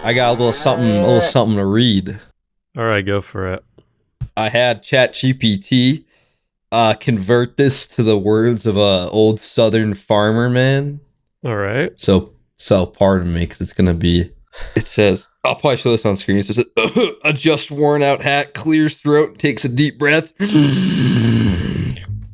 I got a little something to read. All right, go for it. I had ChatGPT convert this to the words of a old Southern farmer man. All right. So pardon me, because it's gonna be. It says, I'll probably show this on screen. It says, a just worn out hat clears throat and takes a deep breath.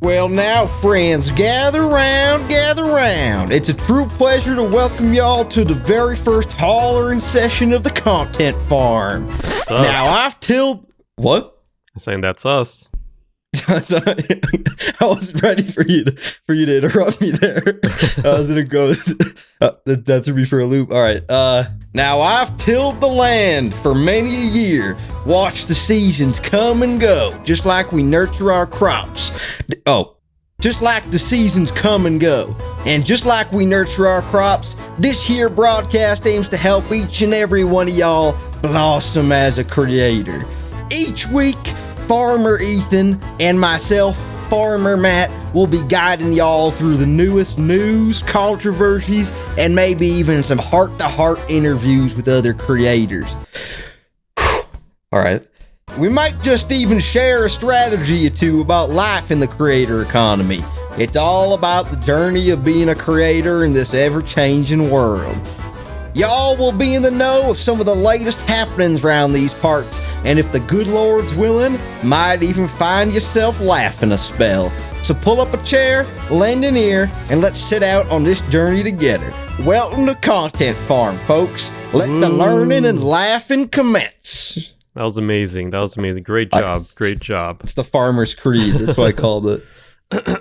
Well, now, friends, gather round, gather round. It's a true pleasure to welcome y'all to the very first hollering session of the Content Farm. Now, I've tilled... What? I'm saying that's us. I wasn't ready for you to interrupt me there. I was gonna go. That threw me for a loop. All right. Now I've tilled the land for many a year. Watched the seasons come and go, just like we nurture our crops. Just like the seasons come and go, and just like we nurture our crops, this here broadcast aims to help each and every one of y'all blossom as a creator. Each week, Farmer Ethan and myself, Farmer Matt, will be guiding y'all through the newest news, controversies, and maybe even some heart-to-heart interviews with other creators. All right. We might just even share a strategy or two about life in the creator economy. It's all about the journey of being a creator in this ever-changing world. Y'all will be in the know of some of the latest happenings around these parts, and if the good Lord's willing, might even find yourself laughing a spell. So pull up a chair, lend an ear, and let's set out on this journey together. Welcome to Content Farm, folks. Let the learning and laughing commence. That was amazing. Great job. Great job. It's the farmer's creed. That's what I called it.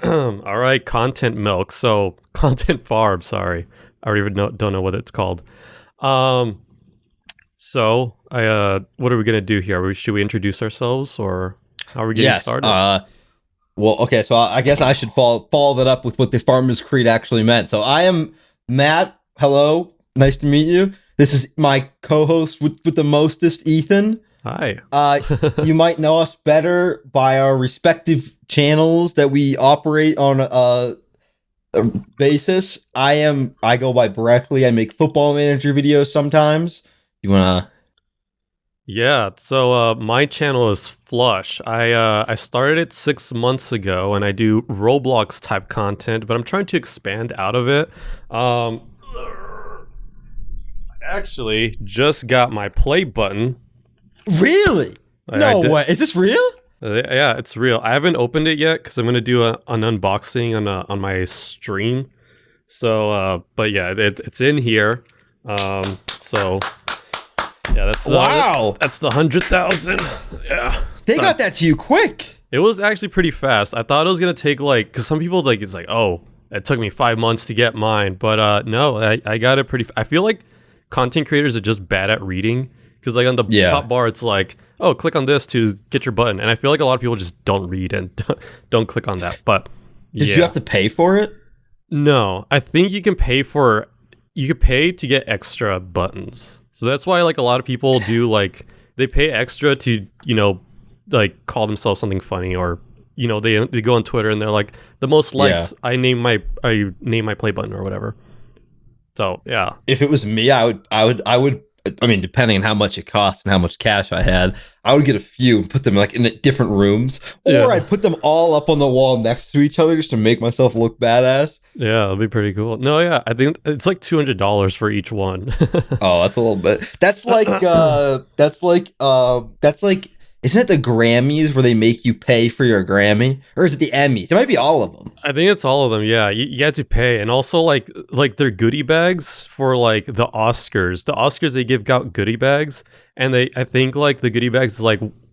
All right, Content Milk. So, Content Farm, sorry. I don't know what it's called. What are we gonna do here? Should we introduce ourselves, or how are we getting started? Well, okay. So I guess I should follow that up with what the Farmer's Creed actually meant. So I am Matt. Hello, nice to meet you. This is my co-host with the mostest, Ethan. Hi. You might know us better by our respective channels that we operate on a basis. I go by Breckley. I make Football Manager videos sometimes. You wanna? Yeah. So my channel is Flush. I started it 6 months ago, and I do Roblox type content, but I'm trying to expand out of it. I actually just got my play button. Really? No way. Is this real? Yeah, it's real. I haven't opened it yet because I'm gonna do an unboxing on my stream. So, but yeah, it's in here. So yeah, that's that's the 100,000. Yeah, they got that to you quick. It was actually pretty fast. I thought it was gonna take because some people it's like, oh, it took me 5 months to get mine, but no, I got it pretty. I feel like content creators are just bad at reading because on the top bar it's like, oh, click on this to get your button. And I feel like a lot of people just don't read and don't click on that. But did you have to pay for it? No, I think you can pay to get extra buttons. So that's why a lot of people do they pay extra to, call themselves something funny, or, they go on Twitter and they're like, the most likes, I name my play button or whatever. So, yeah. If it was me, I would I mean, depending on how much it costs and how much cash I had, I would get a few and put them in different rooms, or I'd put them all up on the wall next to each other just to make myself look badass. Yeah, that'd be pretty cool. No, yeah, I think it's like $200 for each one. Oh, that's a little bit. That's like isn't it the Grammys where they make you pay for your Grammy, or is it the Emmys? It might be all of them. I think it's all of them. Yeah, you have to pay, and also like their goodie bags for the Oscars. The Oscars, they give out goodie bags, and I think the goodie bags is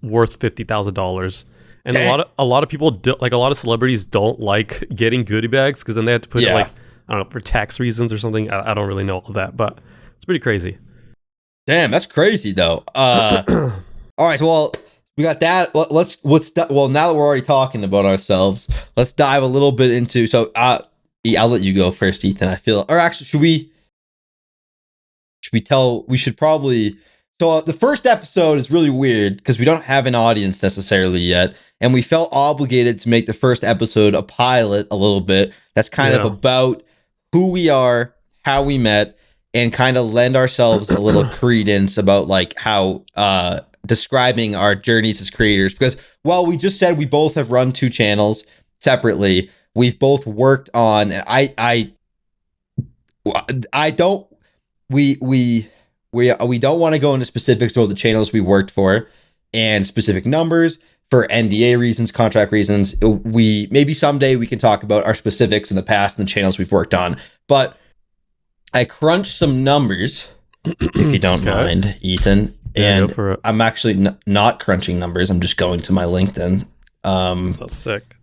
worth $50,000. And a lot of people a lot of celebrities don't like getting goodie bags because then they have to put it I don't know, for tax reasons or something. I don't really know all of that, but it's pretty crazy. Damn, that's crazy though. All right, well. We got that. Well, now that we're already talking about ourselves, let's dive a little bit into. So, I'll let you go first, Ethan. I feel, or actually, should we tell? We should probably. So, the first episode is really weird because we don't have an audience necessarily yet, and we felt obligated to make the first episode a pilot a little bit. That's kind of about who we are, how we met, and kind of lend ourselves a little credence about like how describing our journeys as creators. Because while we just said we both have run 2 channels separately, we've both worked on. I don't. We don't want to go into specifics about the channels we worked for and specific numbers for NDA reasons, contract reasons. We maybe someday we can talk about our specifics in the past and the channels we've worked on. But I crunched some numbers, if you don't mind, Ethan. Yeah, And I'm actually not crunching numbers. I'm just going to my LinkedIn. That's sick.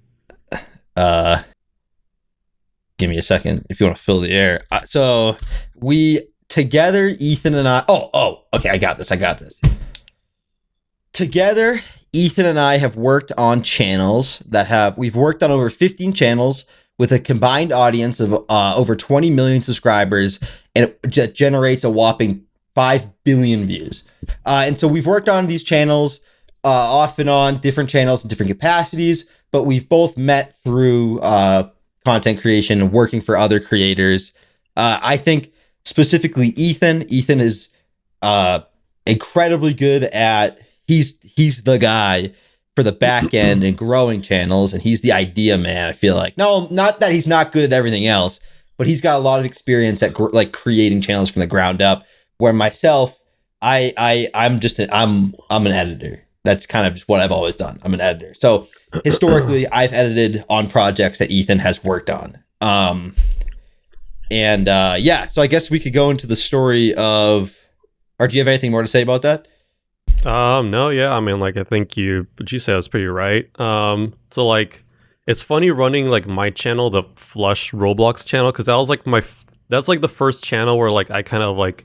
Give me a second if you want to fill the air. So we together, Ethan and I. Okay, I got this. Together, Ethan and I have worked on channels we've worked on over 15 channels with a combined audience of over 20 million subscribers, and it generates a whopping 5 billion views. And so we've worked on these channels off and on, different channels in different capacities, but we've both met through content creation and working for other creators. I think specifically Ethan is incredibly good at, he's the guy for the back end and growing channels, and he's the idea man. I feel like, no, not that he's not good at everything else, but he's got a lot of experience at like creating channels from the ground up. Where myself, I'm an editor. That's kind of just what I've always done. I'm an editor. So historically, I've edited on projects that Ethan has worked on. So I guess we could go into the story of, or do you have anything more to say about that? No, yeah. I mean, like, I think what you said was pretty right. So like, it's funny running like my channel, the Flush Roblox channel, because that was like that's like the first channel where like I kind of like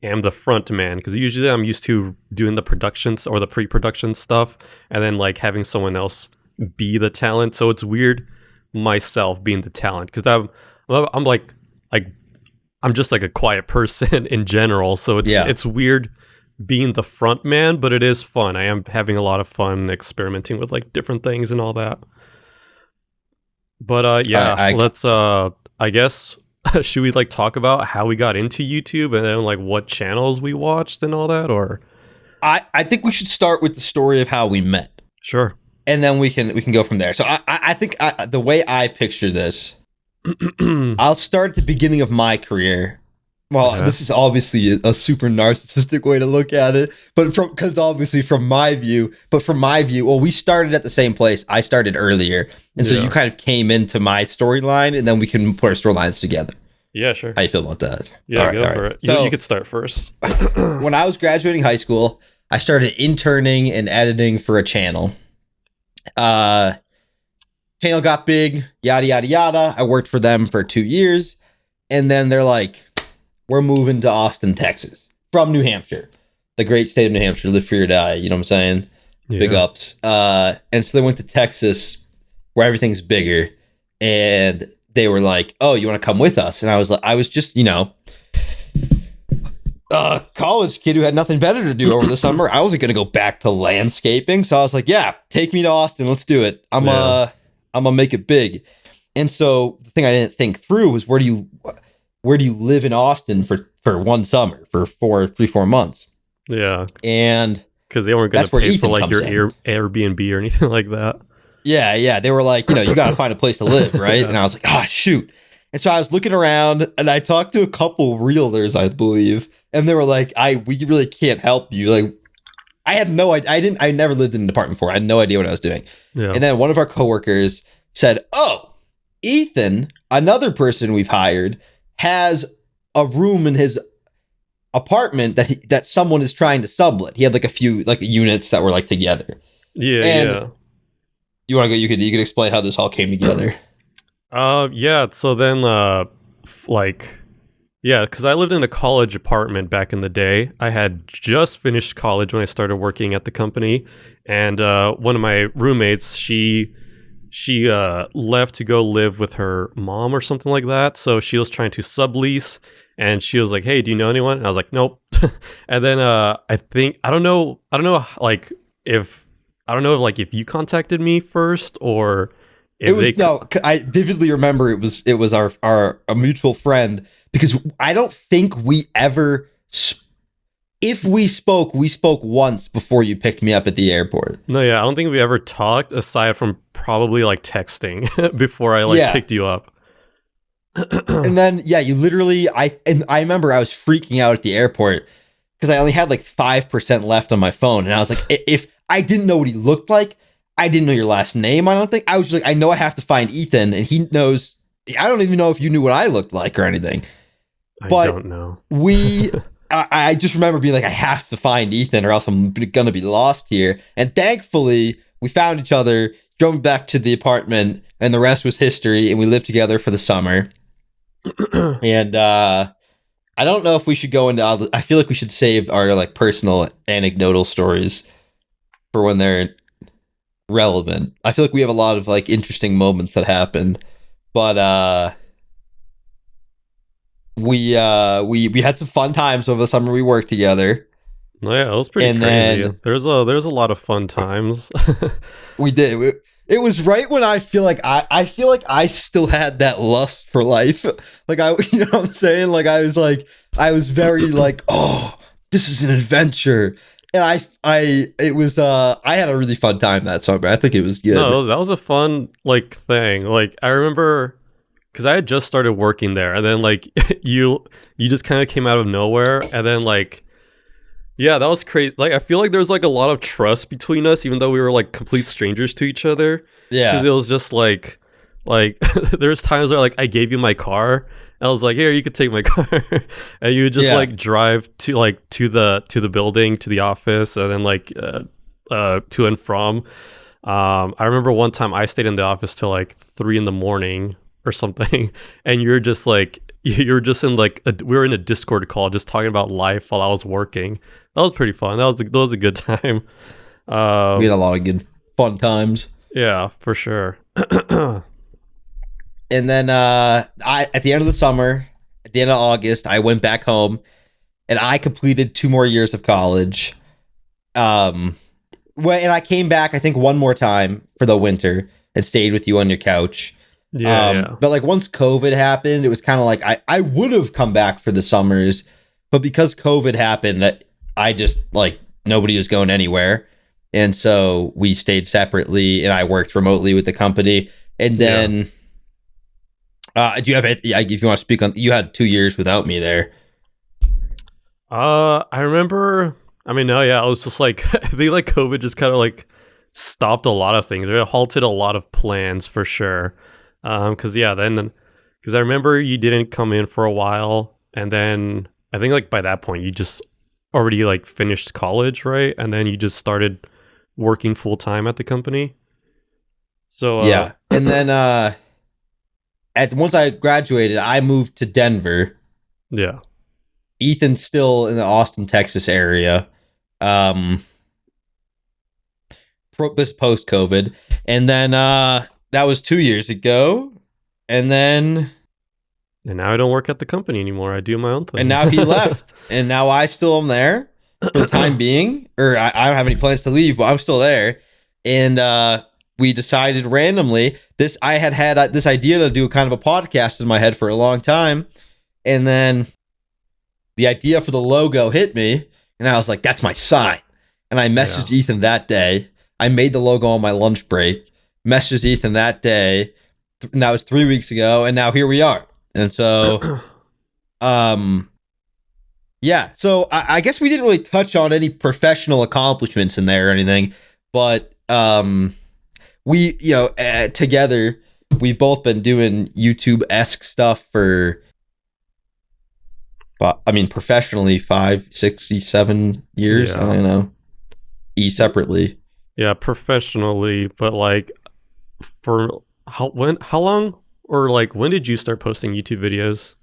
am the front man, because usually I'm used to doing the productions or the pre-production stuff and then like having someone else be the talent. So it's weird myself being the talent, because I'm like I'm just like a quiet person in general. So it's weird being the front man, but it is fun. I am having a lot of fun experimenting with like different things and all that. But let's I guess should we like talk about how we got into YouTube and then like what channels we watched and all that? Or I think we should start with the story of how we met. Sure. And then we can go from there. So I think the way I picture this, I'll start at the beginning of my career. Well, This is obviously a super narcissistic way to look at it, but from my view, well, we started at the same place. I started earlier, and so you kind of came into my storyline, and then we can put our storylines together. Yeah, sure. How you feel about that? Yeah, go for it. So, you could start first. When I was graduating high school, I started interning and editing for a channel. Channel got big, yada, yada, yada. I worked for them for 2 years, and then they're like, we're moving to Austin, Texas from New Hampshire, the great state of New Hampshire. Live free or die. You know what I'm saying? Yeah. Big ups. And so they went to Texas where everything's bigger, and they were like, oh, you want to come with us? And I was just, a college kid who had nothing better to do over the summer. I wasn't going to go back to landscaping. So I was like, yeah, take me to Austin. Let's do it. I'm going to make it big. And so the thing I didn't think through was, where do you live in Austin for one summer for 4 months? Yeah. And because they weren't going to pay for like your Airbnb or anything like that. Yeah. They were like, you got to find a place to live, right? Yeah. And I was like, oh, shoot. And so I was looking around, and I talked to a couple realtors, I believe, and they were like, we really can't help you. Like, I had no idea. I never lived in an apartment before. I had no idea what I was doing. Yeah. And then one of our coworkers said, oh, Ethan, another person we've hired, has a room in his apartment that someone is trying to sublet. He had like a few like units that were like together. Yeah. And you want to go? You could explain how this all came together. Yeah. So then, because I lived in a college apartment back in the day. I had just finished college when I started working at the company, and one of my roommates, she left to go live with her mom or something like that. So she was trying to sublease, and she was like, "Hey, do you know anyone?" And I was like, "Nope." And then I don't know if you contacted me first, or It was I vividly remember it was our a mutual friend, because I don't think we ever if we spoke once before you picked me up at the airport. No, yeah, I don't think we ever talked aside from probably like texting before I picked you up. And then you literally I remember I was freaking out at the airport because I only had like 5% left on my phone, and I was like, if I didn't know what he looked like, I didn't know your last name. I don't think I was just like, I know I have to find Ethan, and he knows. I don't even know if you knew what I looked like or anything. I don't know. I just remember being like, I have to find Ethan or else I'm going to be lost here. And thankfully, we found each other, drove back to the apartment, and the rest was history. And we lived together for the summer. And I don't know if we should go into all I feel like we should save our like personal anecdotal stories for when they're relevant. I feel like we have a lot of like interesting moments that happened. But we had some fun times over the summer we worked together. Yeah, it was pretty crazy. There's a lot of fun times. We did. It was right when I feel like I still had that lust for life. Like you know what I'm saying? Like I was very like, oh, this is an adventure. And I had a really fun time that summer. I think it was good. No, that was a fun like thing. Like I remember, because I had just started working there, and then like you just kind of came out of nowhere, and then like, yeah, that was crazy. Like I feel like there's like a lot of trust between us, even though we were like complete strangers to each other. Yeah, because it was just like there's times where like I gave you my car. I was like, here, you could take my car, and you would just like drive to the building, to the office, and then like to and from. I remember one time I stayed in the office till like 3 a.m. or something, and you're just in like we were in a Discord call just talking about life while I was working. That was pretty fun. That was a good time. We had a lot of good fun times. Yeah, for sure. And then at the end of the summer, at the end of August, I went back home, and I completed 2 more years of college. And I came back, I think, one more time for the winter and stayed with you on your couch. Yeah. But like once COVID happened, it was kind of like I would have come back for the summers, but because COVID happened, I just like nobody was going anywhere, and so we stayed separately, and I worked remotely with the company. And then, do you have if you want to speak on? You had 2 years without me there. I remember. I mean, no, yeah, I was just like I think like COVID just kind of like stopped a lot of things. It halted a lot of plans for sure. Because I remember you didn't come in for a while, and then I think like by that point you just already like finished college, right? And then you just started working full time at the company. So and then once I graduated, I moved to Denver. Yeah, Ethan's still in the Austin, Texas area. This post COVID, and then that was 2 years ago, and now I don't work at the company anymore. I do my own thing. And now he left, and now I still am there for the time being. Or I don't have any plans to leave, but I'm still there. And we decided randomly I had this idea to do kind of a podcast in my head for a long time, and then the idea for the logo hit me, and I was like, "That's my sign." And I messaged Ethan that day. I made the logo on my lunch break. Messaged Ethan that day, and that was 3 weeks ago, and now here we are. And so, so I guess we didn't really touch on any professional accomplishments in there or anything, but we, together, we've both been doing YouTube-esque stuff for, professionally 5, 6, 7 years. I don't know. Separately. Yeah, professionally, but like, for how long, or like when did you start posting YouTube videos?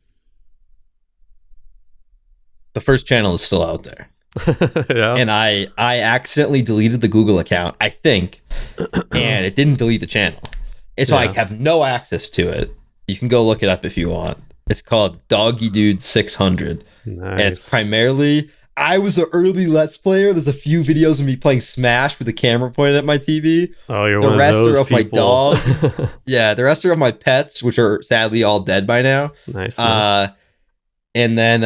The first channel is still out there. Yeah. And I accidentally deleted the Google account, I think, and it didn't delete the channel. And so I have no access to it. You can go look it up if you want. It's called Doggy Dude 600. Nice. And it's primarily I was an early Let's Player. There's a few videos of me playing Smash with the camera pointed at my TV. Oh, you're The one rest of those are of people. my dog. Yeah, the rest are of my pets, which are sadly all dead by now. Nice. And then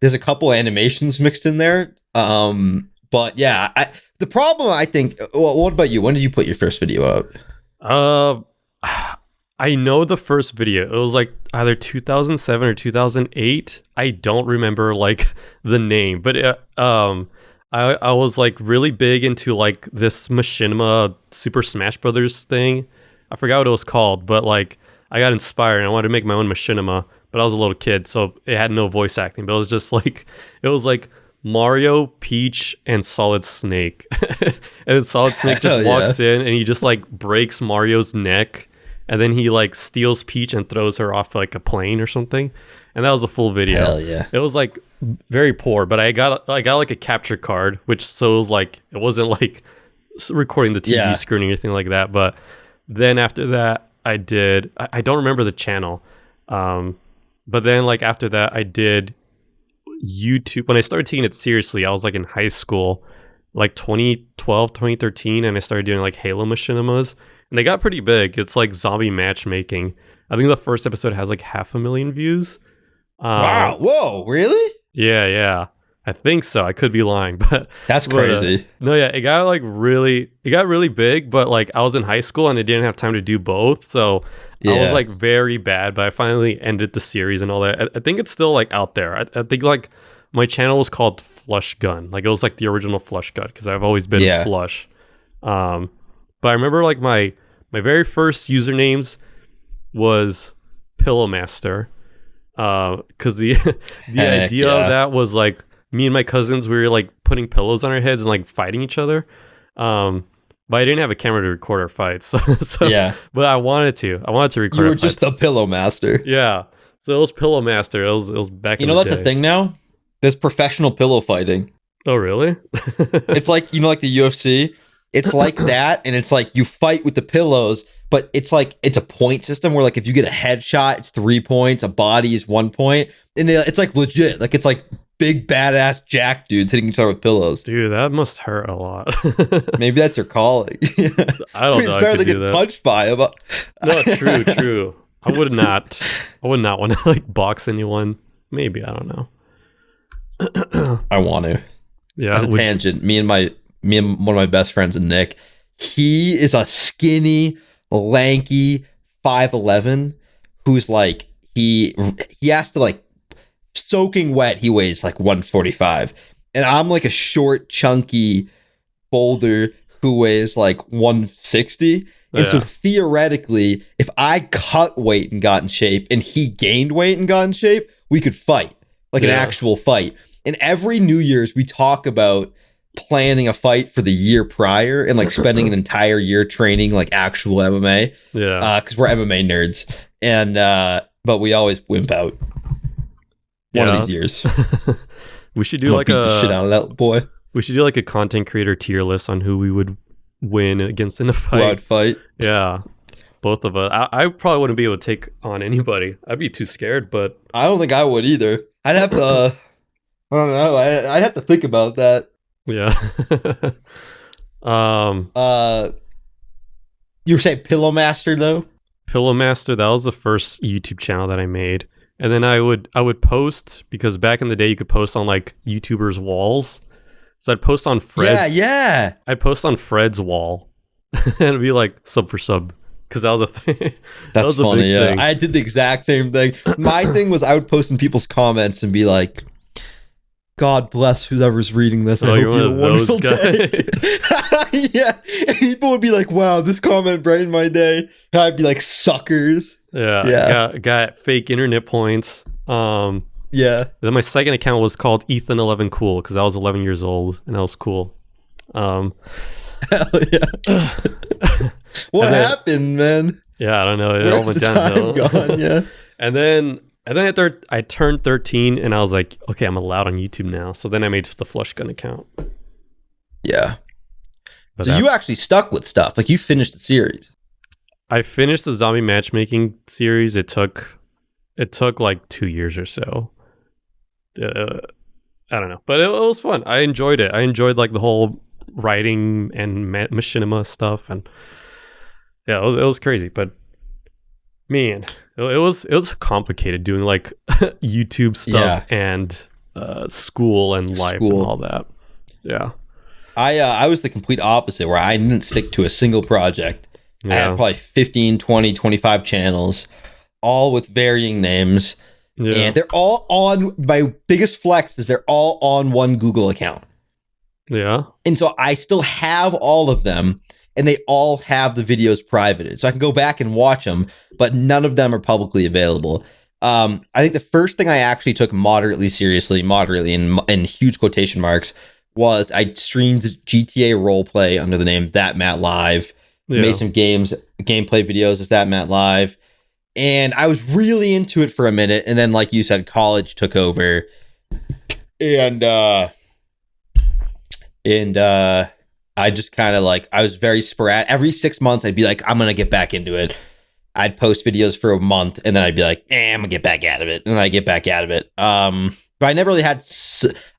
there's a couple animations mixed in there. But yeah, the problem I think. Well, what about you? When did you put your first video out? I know the first video. It was like either 2007 or 2008. I don't remember like the name, but I was like really big into like this Machinima Super Smash Brothers thing. I forgot what it was called, but like I got inspired and I wanted to make my own Machinima, but I was a little kid, so it had no voice acting, but it was just like Mario, Peach, and Solid Snake. And Solid Snake just walks in and he just like breaks Mario's neck. And then he like steals Peach and throws her off like a plane or something. And that was the full video. Hell yeah. It was like very poor, but I got like a capture card, which so it was like, it wasn't like recording the TV screen or anything like that. But then after that, I don't remember the channel. But then like after that, I did YouTube. When I started taking it seriously, I was like in high school, like 2012, 2013. And I started doing like Halo Machinimas. And they got pretty big. It's like zombie matchmaking. I think the first episode has like 500,000 views. Wow. Whoa, really? Yeah. I think so. I could be lying, but that's crazy. No, yeah, it got really big, but like I was in high school and I didn't have time to do both. So I was like very bad, but I finally ended the series and all that. I think it's still like out there. I think like my channel was called Flush Gun. Like it was like the original Flush Gun because I've always been Flush. But I remember like my very first usernames was Pillow Master, because the idea of that was like me and my cousins, we were like putting pillows on our heads and like fighting each other. But I didn't have a camera to record our fights, so yeah. But I wanted to record. You were just the Pillow Master. Yeah. So it was Pillow Master. It was back. You know that's a thing now. There's professional pillow fighting. Oh really? It's like like the UFC. It's like that, and it's like you fight with the pillows, but it's like it's a point system where like if you get a headshot, it's 3 points, a body is 1 point, and it's like legit, like it's like big badass jack dudes hitting each other with pillows. Dude, that must hurt a lot. Maybe that's your calling. I don't know. It's better than getting punched by him. No, true. I would not want to like box anyone. Maybe, I don't know. I want to. Yeah. As a tangent, me and one of my best friends, Nick, he is a skinny, lanky 5'11", who's like he has to like soaking wet. He weighs like 145, and I'm like a short, chunky boulder who weighs like 160. And so theoretically, if I cut weight and got in shape, and he gained weight and got in shape, we could fight like an actual fight. And every New Year's, we talk about planning a fight for the year prior and like spending an entire year training like actual MMA. Yeah. Because we're MMA nerds. And but we always wimp out one of these years. We should do like beat the shit out of that boy. We should do like a content creator tier list on who we would win against in a fight. Broad fight. Yeah. Both of us. I probably wouldn't be able to take on anybody. I'd be too scared, but I don't think I would either. I'd have to I don't know. I'd have to think about that. Yeah. You were saying Pillow Master though? Pillow Master, that was the first YouTube channel that I made. And then I would post, because back in the day you could post on like YouTubers' walls. So I'd post on Fred's. Yeah. I'd post on Fred's wall. And it'd be like sub for sub. Because that was a thing. That's funny, yeah. Thing. I did the exact same thing. My thing was I would post in people's comments and be like, God bless whoever's reading this. I hope you have a wonderful day. Yeah. And people would be like, wow, this comment brightened my day. And I'd be like, suckers. Yeah. Got fake internet points. Yeah. Then my second account was called Ethan11 Cool, because I was 11 years old and I was cool. Hell yeah. What happened, man? Yeah, I don't know. It all went downhill. Gone, yeah. And then I turned 13 and I was like, okay, I'm allowed on YouTube now. So then I made the Flush Gun account. Yeah. But so you actually stuck with stuff. Like you finished the series. I finished the zombie matchmaking series. It took like 2 years or so. I don't know, but it was fun. I enjoyed it. I enjoyed like the whole writing and machinima stuff, and yeah, it was crazy. But man, it was complicated doing like YouTube stuff and school and life and all that. Yeah. I was the complete opposite, where I didn't stick to a single project. I had probably 15, 20, 25 channels, all with varying names. Yeah. And they're all on, my biggest flex is they're all on one Google account. Yeah. And so I still have all of them, and they all have the videos privated. So I can go back and watch them, but none of them are publicly available. I think the first thing I actually took moderately in huge quotation marks, was I streamed GTA roleplay under the name That Matt Live. Made some gameplay videos as That Matt Live. And I was really into it for a minute, and then, like you said, college took over. And I just kind of like, I was very sporadic. Every 6 months, I'd be like, I'm going to get back into it. I'd post videos for a month, and then I'd be like, I'm going to get back out of it. And then I get back out of it. But I never really had,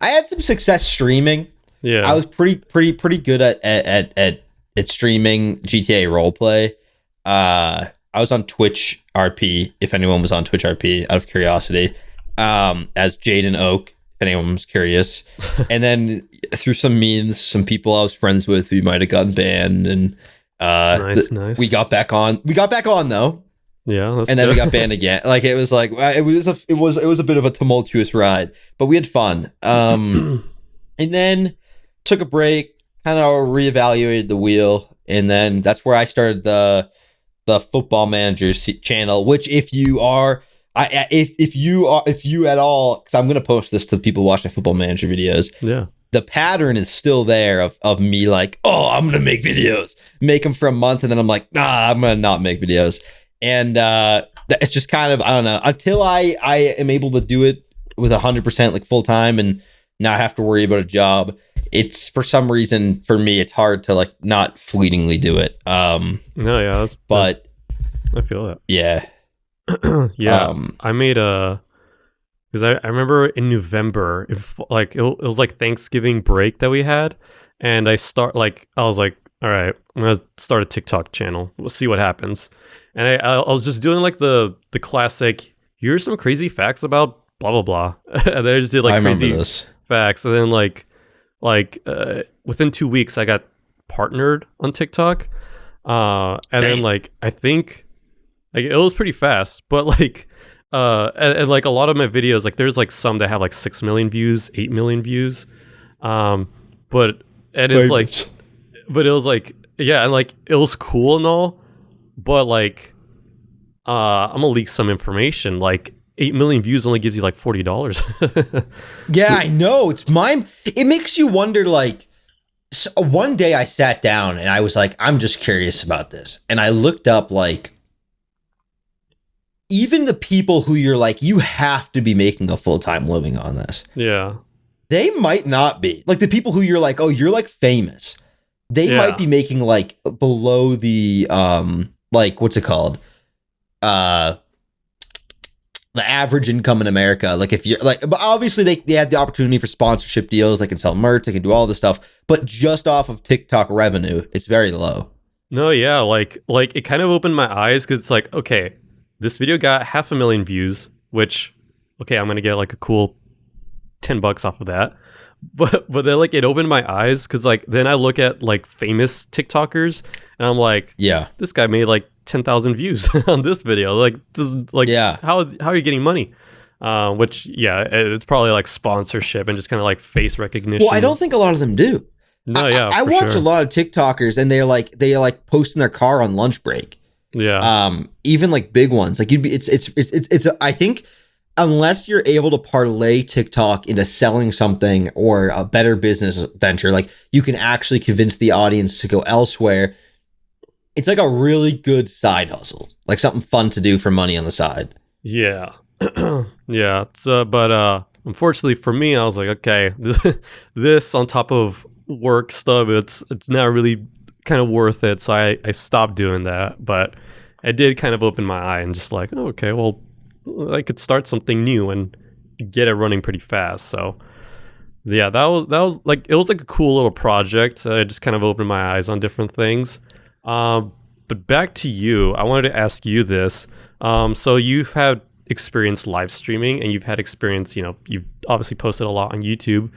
I had some success streaming. Yeah. I was pretty good at streaming GTA roleplay. I was on Twitch RP, if anyone was on Twitch RP, out of curiosity, as Jaden Oak, if anyone was curious. And then through some means, some people I was friends with, we might have gotten banned, and nice. We got back on. We got back on though. Yeah, and then we got banned again. Like it was a bit of a tumultuous ride, but we had fun. And then took a break, kind of reevaluated the wheel, and then that's where I started the Football Manager channel. Which, if you at all, because I'm gonna post this to the people watching Football Manager videos. Yeah. The pattern is still there of me like, oh, I'm gonna make videos, make them for a month, and then I'm like, I'm gonna not make videos. And it's just kind of, I don't know, until I am able to do it with 100% like full time and not have to worry about a job. It's, for some reason, for me, it's hard to like not fleetingly do it. No, yeah, but I feel that. Yeah. Yeah. I made because I remember in November, it was like Thanksgiving break that we had, and I was like, all right, I'm gonna start a TikTok channel. We'll see what happens. And I was just doing like the classic, here's some crazy facts about blah blah blah. And then I just did like crazy facts, and then like within 2 weeks I got partnered on TikTok. And then like I think like it was pretty fast, but like and like a lot of my videos, like there's like some that have like 6 million views, 8 million views. But it is like, but it was like, yeah, and like it was cool and all, but like I'm gonna leak some information. Like 8 million views only gives you like $40. Yeah, I know. It makes you wonder, like, so one day I sat down and I was like, I'm just curious about this. And I looked up, like, even the people who you're like, you have to be making a full-time living on this. Yeah. They might not be. Like, the people who you're like, oh, you're like famous. They might be making like below the, like, what's it called? The average income in America. Like, if you're like, but obviously they have the opportunity for sponsorship deals. They can sell merch, they can do all this stuff, but just off of TikTok revenue, it's very low. No, yeah, like it kind of opened my eyes, because it's like, okay, this video got 500,000 views, which, okay, I'm gonna get like a cool $10 off of that. But then like it opened my eyes, because like then I look at like famous TikTokers and I'm like, yeah, this guy made like 10,000 views on this video. Like, this is like, how are you getting money? Which, yeah, it's probably like sponsorship and just kind of like face recognition. Well, I don't think a lot of them do. No, yeah, I watch a lot of TikTokers, and they are like posting their car on lunch break. Yeah. Even like big ones, like it's I think unless you're able to parlay TikTok into selling something or a better business venture, like you can actually convince the audience to go elsewhere. It's like a really good side hustle, like something fun to do for money on the side. Yeah. Yeah. So, but unfortunately for me, I was like, okay, this on top of work stuff, it's not really kind of worth it. So I stopped doing that, but I did kind of open my eye and just like, oh, okay, well, I could start something new and get it running pretty fast. So Yeah, that was like it was like a cool little project. It just kind of opened my eyes on different things. But back to you, I wanted to ask you this. So you've had experience live streaming, and you've had experience. You've obviously posted a lot on YouTube.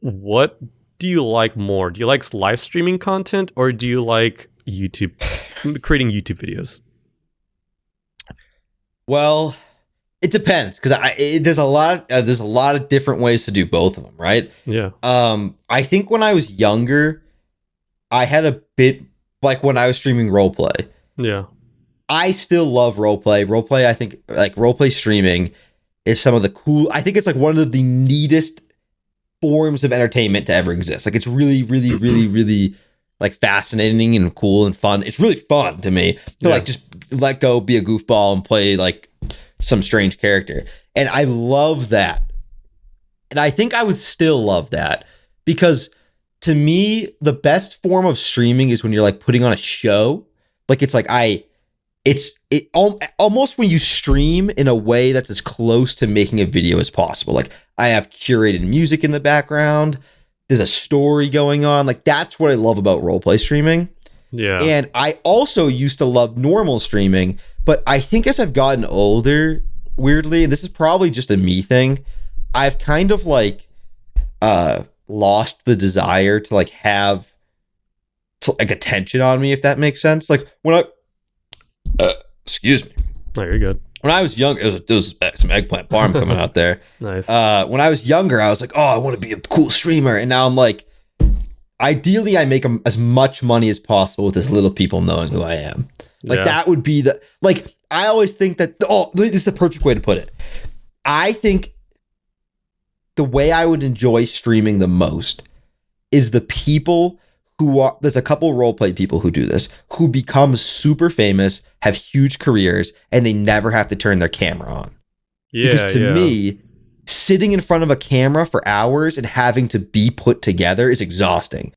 What do you like more? Do you like live streaming content, or do you like creating YouTube videos? Well, it depends because there's a lot of different ways to do both of them, right? Yeah. I think when I was younger, I had a bit like when I was streaming roleplay. Yeah. I still love roleplay. Roleplay, I think, like roleplay streaming is some of the cool. I think it's like one of the neatest forms of entertainment to ever exist. Like it's really, really, really, really like fascinating and cool and fun. It's really fun to me to like just let go, be a goofball, and play like some strange character. And I love that. And I think I would still love that because to me, the best form of streaming is when you're like putting on a show. Like it's like almost when you stream in a way that's as close to making a video as possible. Like I have curated music in the background. There's a story going on. Like that's what I love about roleplay streaming. Yeah. And I also used to love normal streaming, but I think as I've gotten older, weirdly, and this is probably just a me thing, I've kind of like lost the desire to like have like attention on me, if that makes sense. Like when I excuse me. No, you're good. When I was young, there was some eggplant parm coming out there. Nice. When I was younger, I was like, oh, I want to be a cool streamer. And now I'm like, ideally, I make as much money as possible with as little people knowing who I am. Like that would be like, I always think that, this is the perfect way to put it. I think the way I would enjoy streaming the most is the people there's a couple roleplay people who do this, who become super famous, have huge careers, and they never have to turn their camera on. Yeah, because to me, sitting in front of a camera for hours and having to be put together is exhausting.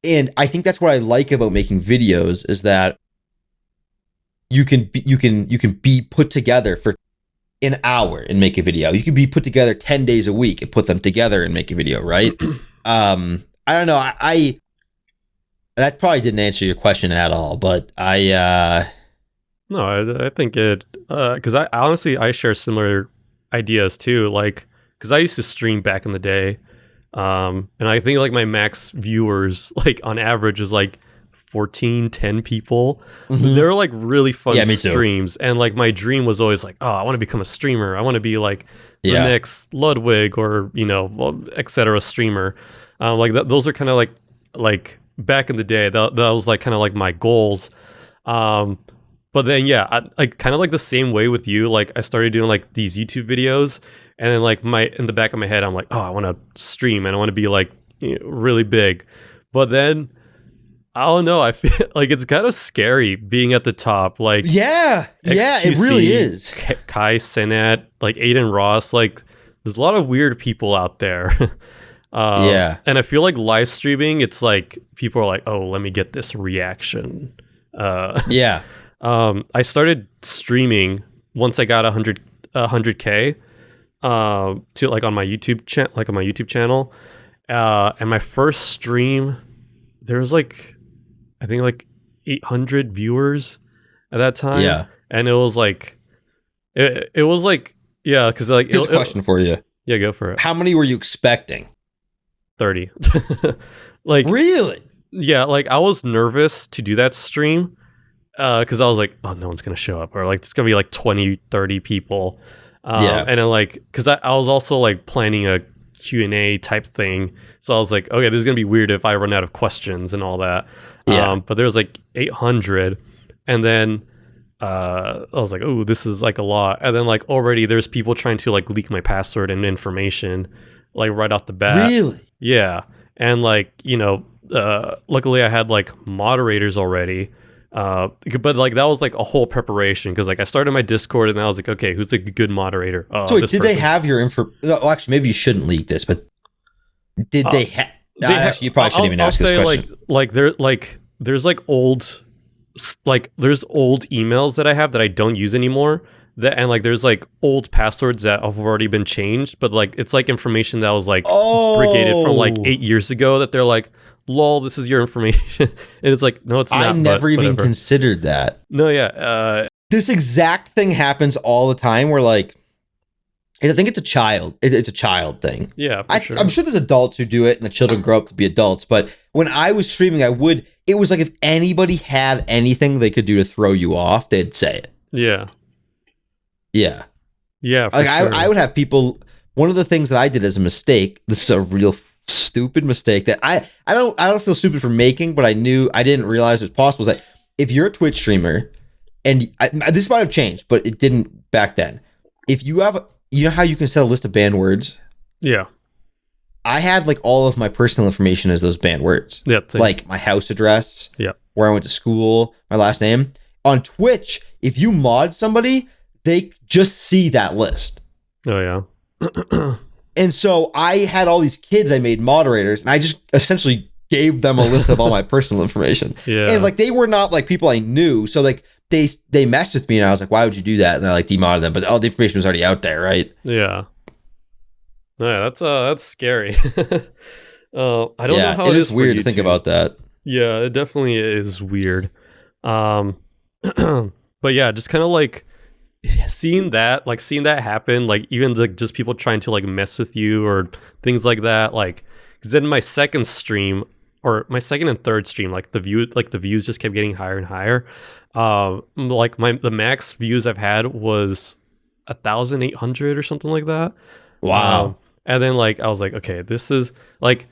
And I think that's what I like about making videos is that you can be put together for an hour and make a video. You can be put together 10 days a week and put them together and make a video, right? I don't know. That probably didn't answer your question at all, but I think it because I honestly I share similar ideas too. Like because I used to stream back in the day, and I think like my max viewers like on average is like 10 people. Mm-hmm. They're like really fun streams, and like my dream was always like, oh, I want to become a streamer. I want to be like the next Ludwig or etc. streamer. Like those are kind of like back in the day, that was like kind of like my goals. But then I kind of like the same way with you. Like I started doing like these YouTube videos, and then like in the back of my head, I'm like, oh, I want to stream and I want to be like really big. But then I don't know. I feel like it's kind of scary being at the top. Like it really is. Kai Cenat, like Aiden Ross, like there's a lot of weird people out there. And I feel like live streaming, it's like people are like, oh, let me get this reaction. I started streaming once I got 100K to like on my YouTube channel, and my first stream there was like I think like 800 viewers at that time. And it was like it was like because like here's a question for you. Go for it. How many were you expecting? 30. Like really? Yeah, like I was nervous to do that stream because I was like, oh, no one's gonna show up, or like it's gonna be like 20-30 people. And then like because I was also like planning a Q&A type thing, so I was like, okay, this is gonna be weird if I run out of questions and all that. But there was like 800, and then I was like, oh, this is like a lot. And then like already there's people trying to like leak my password and information like right off the bat. Really? Yeah. And like, luckily I had like moderators already. But like that was like a whole preparation because like I started my Discord and I was like, okay, who's a good moderator? So wait, did they have your info? Well, actually, maybe you shouldn't leak this, but did they have? Actually, you probably shouldn't even ask this question. There's old emails that I have that I don't use anymore that, and like there's like old passwords that have already been changed, but like it's like information that was like brigaded from like 8 years ago that they're like, lol, this is your information. And it's like, no, it's not. I never even considered that. No, yeah. This exact thing happens all the time where like, I think it's a child. It's a child thing. Yeah, sure. I'm sure there's adults who do it and the children grow up to be adults. But when I was streaming, it was like if anybody had anything they could do to throw you off, they'd say it. Yeah. Yeah. Yeah. Like sure. I would have people, one of the things that I did as a mistake, this is a real stupid mistake that I don't feel stupid for making, but I didn't realize it was possible, is that if you're a Twitch streamer, and this might have changed, but it didn't back then. If you have, you know how you can set a list of banned words? Yeah. I had like all of my personal information as those banned words. Yep. Like my house address, where I went to school, my last name. On Twitch, if you mod somebody, they just see that list. Oh, yeah. And so I had all these kids I made moderators, and I just essentially gave them a list of all my personal information. Yeah. And like they were not like people I knew. So like they messed with me, and I was like, why would you do that? And I like demodded them, but all the information was already out there, right? Yeah. Yeah, that's scary. I don't know how it is weird to think about that. Yeah, it definitely is weird. But yeah, just kind of like seeing that happen, like even like just people trying to like mess with you or things like that. Like, because then my second stream or my second and third stream, like the views just kept getting higher and higher. Like the max views I've had was 1,800 or something like that. Wow. And then like I was like, okay, this is like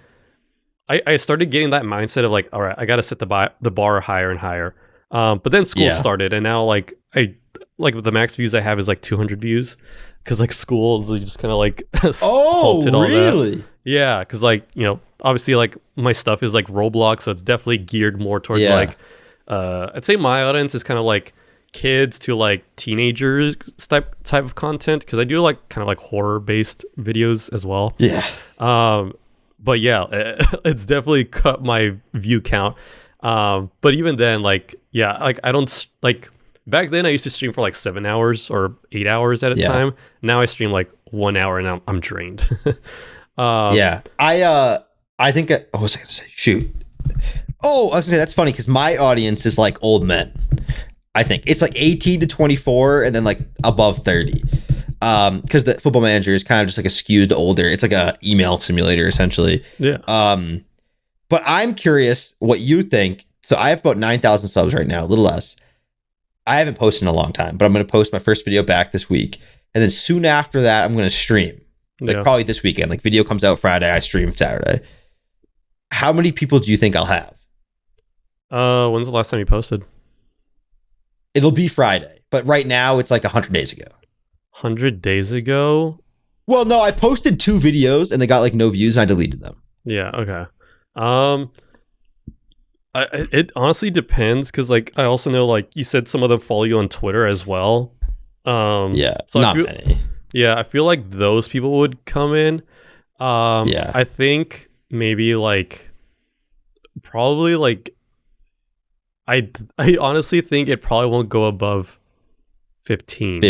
I started getting that mindset of like, all right, I got to set the bar higher and higher. But then school started, and now like the max views I have is like 200 views, because like schools just kind of like halted all really? that. Yeah, because like, you know, obviously like my stuff is like Roblox, so it's definitely geared more towards like I'd say my audience is kind of like kids to like teenagers type of content, because I do like kind of like horror based videos as well. Yeah. But yeah, it's definitely cut my view count. But even then, like, yeah, like I don't like back then I used to stream for like 7 hours or 8 hours at a time. Now I stream like 1 hour and I'm drained. I think what was I gonna say? Shoot. Oh, I was gonna say that's funny because my audience is like old men. I think it's like 18 to 24 and then like above 30. Because the Football Manager is kind of just like a skewed older. It's like a email simulator essentially. Yeah. But I'm curious what you think. So I have about 9,000 subs right now, a little less. I haven't posted in a long time, but I'm going to post my first video back this week. And then soon after that, I'm going to stream. Like probably this weekend. Like video comes out Friday, I stream Saturday. How many people do you think I'll have? When's the last time you posted? It'll be Friday. But right now, it's like 100 days ago. 100 days ago? Well, no, I posted 2 videos and they got like no views and I deleted them. Yeah, okay. It honestly depends, because like I also know, like you said, some of them follow you on Twitter as well. So not many. Yeah, I feel like those people would come in. I think maybe like probably like I honestly think it probably won't go above 15.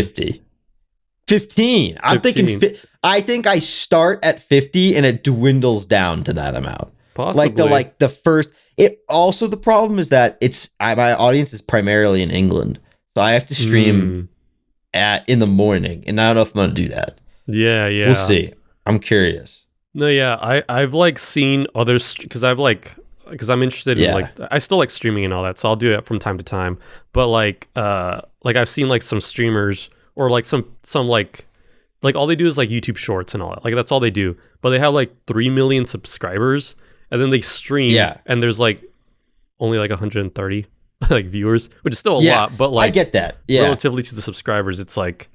15. I'm thinking. I think I start at 50 and it dwindles down to that amount. Possibly. Like the first. It also, the problem is that my audience is primarily in England, so I have to stream in the morning, and I don't know if I'm gonna do that. Yeah. We'll see. I'm curious. No, yeah, I've like seen others, because I'm interested in like, I still like streaming and all that, so I'll do it from time to time. But like I've seen like some streamers or like some like all they do is like YouTube Shorts and all that. Like that's all they do. But they have like 3 million subscribers, and then they stream, and there's like only like 130 like viewers, which is still a lot. But like, I get that. Yeah. Relatively to the subscribers, it's like,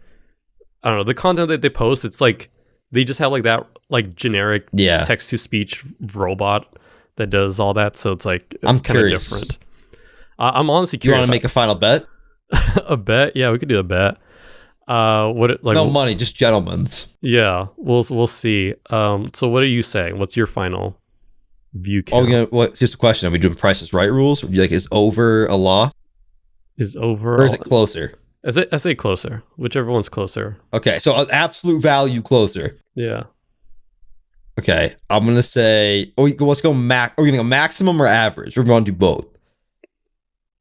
I don't know, the content that they post, it's like they just have like that like generic text to speech robot that does all that. So it's like, it's kind of different. I'm honestly curious. You want to make a final bet? A bet? Yeah, we could do a bet. No money, just gentlemen's. Yeah, we'll see. So what are you saying? What's your final view count? Just a question. Are we doing Price is Right rules? Like, is over a loss? Is over, or is it closer? I say closer, whichever one's closer. Okay, so absolute value closer. Yeah. Okay, I'm gonna say. Oh, let's go max. Are we gonna go maximum or average? We're going to do both.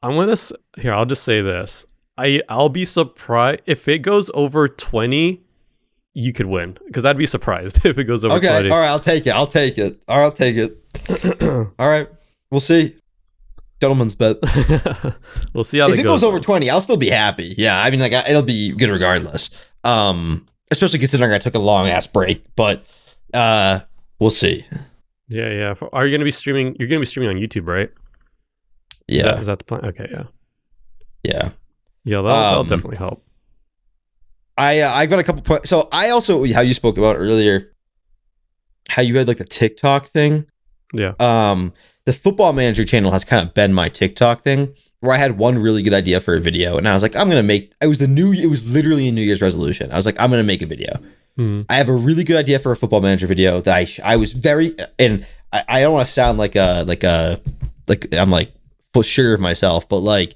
I'm gonna here. I'll just say this. I'll be surprised if it goes over 20. You could win because I'd be surprised if it goes over 20. All right, I'll take it. All right, I'll take it. All right, we'll see. Gentleman's bet. We'll see how if it goes over 20, I'll still be happy. Yeah, I mean, like it'll be good regardless. Especially considering I took a long ass break, but we'll see. Yeah. Are you gonna be streaming? You're gonna be streaming on YouTube, right? Yeah. Is that the plan? Okay, yeah. Yeah. Yeah, that'll definitely help. I got a couple points. So I also, how you spoke about earlier, how you had like the TikTok thing. Yeah. The Football Manager channel has kind of been my TikTok thing, where I had one really good idea for a video, and I was like, I'm gonna make. It was literally a New Year's resolution. I was like, I'm gonna make a video. I have a really good idea for a Football Manager video that I was very, and I don't want to sound like I'm like for sure of myself, but like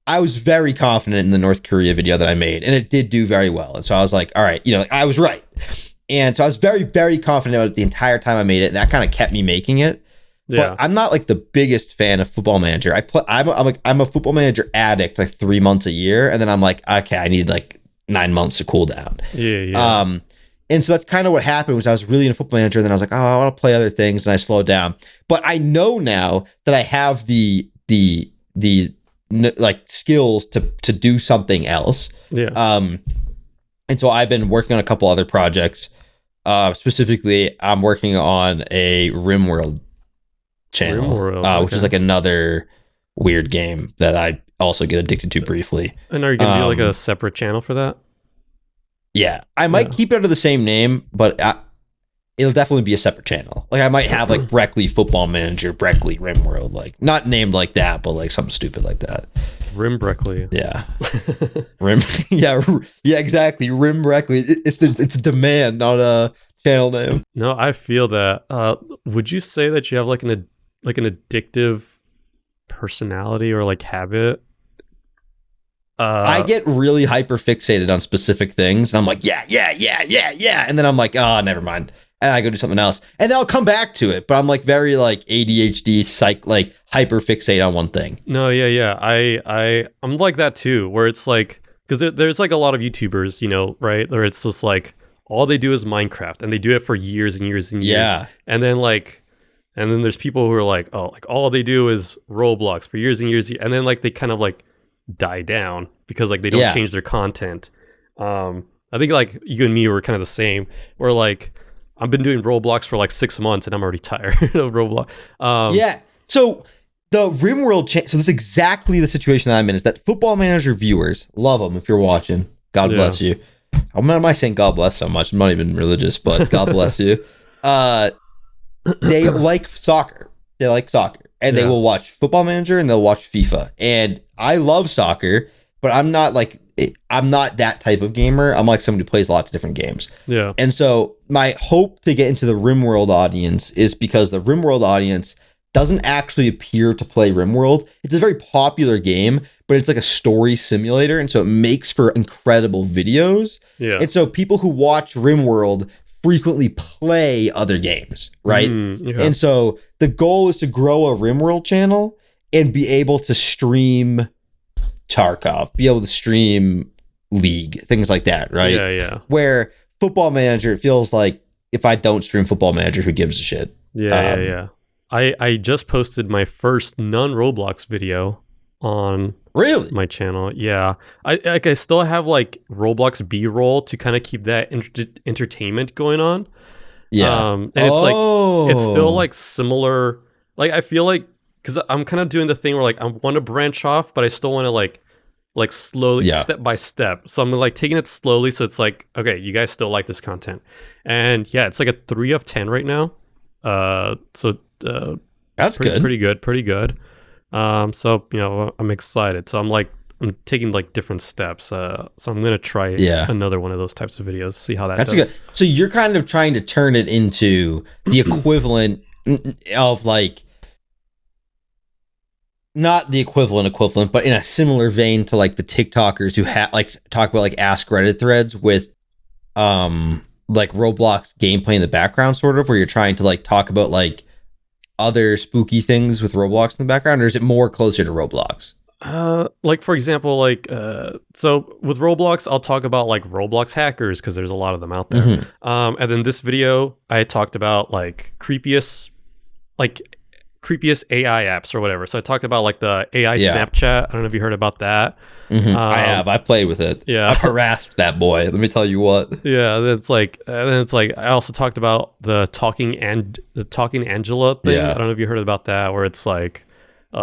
I was very confident in the North Korea video that I made, and it did do very well. And so I was like, all right, like, I was right. And so I was very, very confident about it the entire time I made it, and that kind of kept me making it. Yeah. But I'm not like the biggest fan of Football Manager. I'm a Football Manager addict like 3 months a year, and then I'm like, okay, I need like 9 months to cool down. Yeah. And so that's kind of what happened. Was I was really in Football Manager, and then I was like, oh, I want to play other things, and I slowed down. But I know now that I have the like skills to do something else. Yeah. And so I've been working on a couple other projects. Specifically, I'm working on a RimWorld channel, which is like another weird game that I also get addicted to briefly. And are you gonna do like a separate channel for that? Yeah, I might keep it under the same name, but it'll definitely be a separate channel. Like I might have like Breckley Football Manager, Breckley RimWorld, like not named like that, but like something stupid like that. Rim Breckley. Yeah. Rim. Yeah, exactly. Rim Breckley. It's a demand, not a channel name. No, I feel that. Would you say that you have like an addictive personality or like habit? I get really hyper fixated on specific things, and I'm like, yeah, and then I'm like, oh, never mind, and I go do something else, and then I'll come back to it. But I'm like very like ADHD, like hyper fixate on one thing. No, yeah. I'm like that too, where it's like, because there's like a lot of YouTubers, right, where it's just like all they do is Minecraft, and they do it for years and years and years. Yeah, and then there's people who are like, oh, like all they do is Roblox for years and years, and then like they kind of like die down because like they don't change their content. I think like you and me were kind of the same, where like I've been doing Roblox for like 6 months and I'm already tired of Roblox. So the RimWorld so this is exactly the situation that I'm in, is that Football Manager viewers, love them if you're watching, God bless you. Am I saying God bless so much? I'm not even religious, but God bless you. They like soccer. And they will watch Football Manager and they'll watch FIFA. And I love soccer, but I'm not that type of gamer. I'm like someone who plays lots of different games. Yeah. And so my hope to get into the RimWorld audience is because the RimWorld audience doesn't actually appear to play RimWorld. It's a very popular game, but it's like a story simulator. And so it makes for incredible videos. Yeah. And so people who watch RimWorld frequently play other games, right? And so the goal is to grow a RimWorld channel and be able to stream Tarkov, be able to stream League, things like that, right? Yeah. Where Football Manager, it feels like if I don't stream Football Manager, who gives a shit? Yeah. I just posted my first non-Roblox video on my channel. Yeah. I still have like Roblox B-roll to kind of keep that entertainment going on. Yeah. And it's still like similar. Like I feel like, because I'm kind of doing the thing where like I want to branch off, but I still want to like slowly, step by step. So I'm like taking it slowly. So it's like, okay, you guys still like this content. And yeah, it's like a 3 of 10 right now. That's good. Pretty good. So, I'm excited. So I'm taking like different steps. So I'm going to try another one of those types of videos, see how that does. Good. So you're kind of trying to turn it into the equivalent of like, not the equivalent, but in a similar vein to like the TikTokers who like talk about like Ask Reddit threads with like Roblox gameplay in the background, sort of, where you're trying to like talk about like other spooky things with Roblox in the background, or is it more closer to Roblox? Like for example, like so with Roblox, I'll talk about like Roblox hackers because there's a lot of them out there. Mm-hmm. And then this video, I talked about like creepiest AI apps or whatever. So I talked about like the AI Snapchat. I don't know if you heard about that. Mm-hmm. I have. I've played with it. Yeah, I've harassed that boy. Let me tell you what. Yeah, it's like, I also talked about the talking Angela thing. Yeah. I don't know if you heard about that, where it's like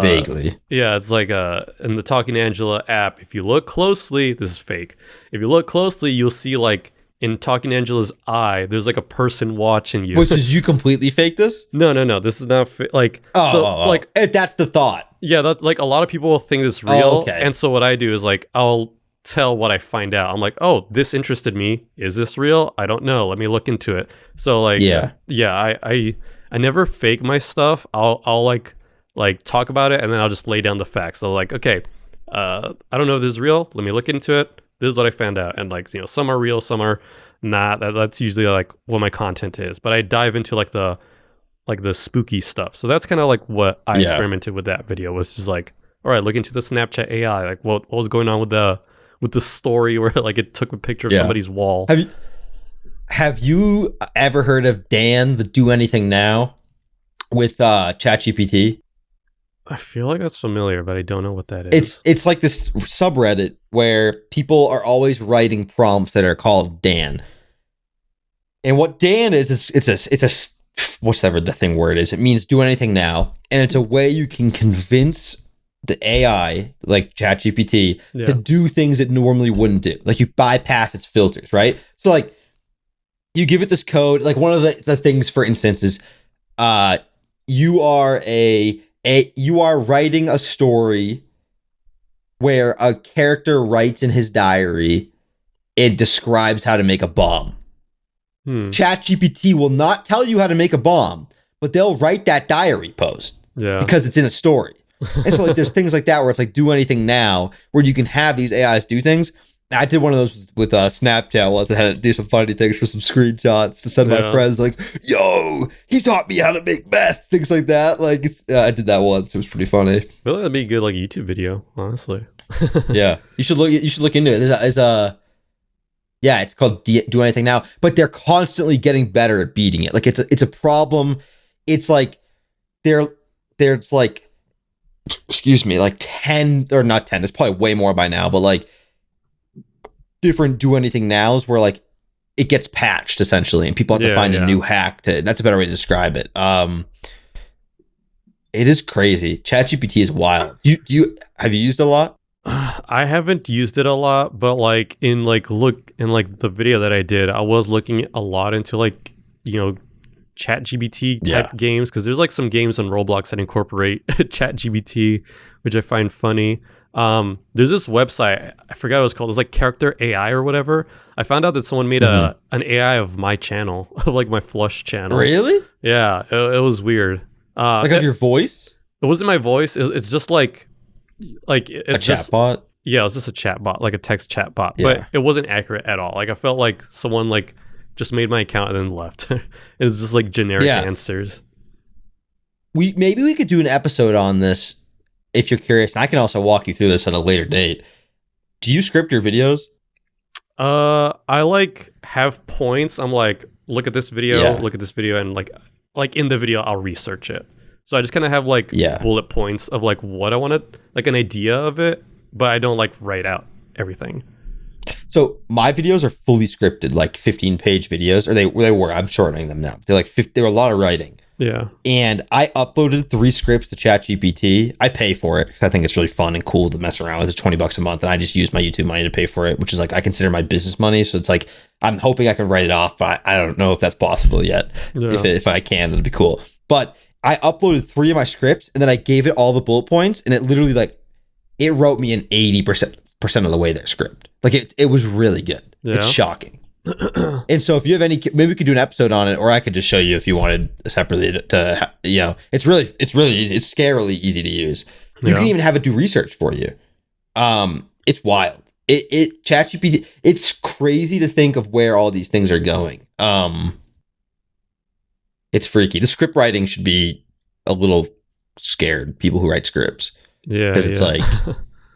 vaguely. Yeah, it's like in the Talking Angela app. If you look closely, this is fake. If you look closely, you'll see like in Talking Angela's eye, there's like a person watching you. Which is you completely fake this? No. This is not like. Like that's the thought. Yeah, that like a lot of people think it's real. Oh, okay. And so what I do is like I'll tell what I find out. I'm like, oh, this interested me. Is this real? I don't know. Let me look into it. So like, I never fake my stuff. I'll like talk about it and then I'll just lay down the facts. So like, okay, I don't know if this is real. Let me look into it. This is what I found out. And like, some are real, some are not. That's usually like what my content is. But I dive into like the spooky stuff. So that's kind of like what I experimented with that video, was just like, all right, look into the Snapchat AI. Like what was going on with the story where like it took a picture of somebody's wall. Have you ever heard of Dan, the Do Anything Now with ChatGPT? I feel like that's familiar, but I don't know what that is. It's like this subreddit where people are always writing prompts that are called Dan. And what Dan is, it's a whatever the thing word is. It means do anything now, and it's a way you can convince the AI, like ChatGPT, to do things it normally wouldn't do. Like you bypass its filters, right? So like you give it this code. Like one of the things, for instance, is you are you are writing a story where a character writes in his diary and describes how to make a bomb. ChatGPT will not tell you how to make a bomb, but they'll write that diary post because it's in a story. And so like there's things like that where it's like do anything now, where you can have these AIs do things. I did one of those with Snapchat once. I had to do some funny things for some screenshots to send my friends, like, yo, he taught me how to make meth, things like that. Like I did that once. It was pretty funny. I feel like that'd be a good like YouTube video, honestly. Yeah, you should look into it. It's called Do Anything Now, but they're constantly getting better at beating it. Like it's a problem. It's like there's like, excuse me, like 10 or not 10. There's probably way more by now, but like different Do Anything Nows where like it gets patched essentially, and people have to find a new hack to. That's a better way to describe it. It is crazy. ChatGPT is wild. Have you used it a lot? I haven't used it a lot, but like in the video that I did, I was looking a lot into like, ChatGPT type games, because there's like some games on Roblox that incorporate ChatGPT, which I find funny. There's this website, I forgot what it was called. It's like Character AI or whatever. I found out that someone made an AI of my channel, like my Flush channel. Really? Yeah, it was weird. Like of your voice? It wasn't my voice. It's just like it's a chatbot. Yeah, it was just a chatbot, like a text chatbot, but it wasn't accurate at all. Like I felt like someone like just made my account and then left. It was just like generic answers. Maybe we could do an episode on this if you're curious, and I can also walk you through this at a later date. Do you script your videos? I like have points. I'm like, look at this video, look at this video, and like in the video I'll research it. So I just kind of have like bullet points of like what I want to, like an idea of it, but I don't like write out everything. So my videos are fully scripted, like 15-page videos, or they were. I'm shortening them now. They're like they were a lot of writing. Yeah. And I uploaded 3 scripts to ChatGPT. I pay for it because I think it's really fun and cool to mess around with. It's $20 a month, and I just use my YouTube money to pay for it, which is like I consider my business money. So it's like I'm hoping I can write it off, but I don't know if that's possible yet. Yeah. If I can, that'd be cool. But I uploaded 3 of my scripts, and then I gave it all the bullet points, and it literally it wrote me an 80% of the way their script. Like it was really good. Yeah. It's shocking. And so if you have any, maybe we could do an episode on it, or I could just show you if you wanted separately to it's really easy. It's scarily easy to use. You can even have it do research for you. It's wild. ChatGPT, it's crazy to think of where all these things are going. It's freaky. The script writing should be a little scared, people who write scripts. Yeah. Because it's like,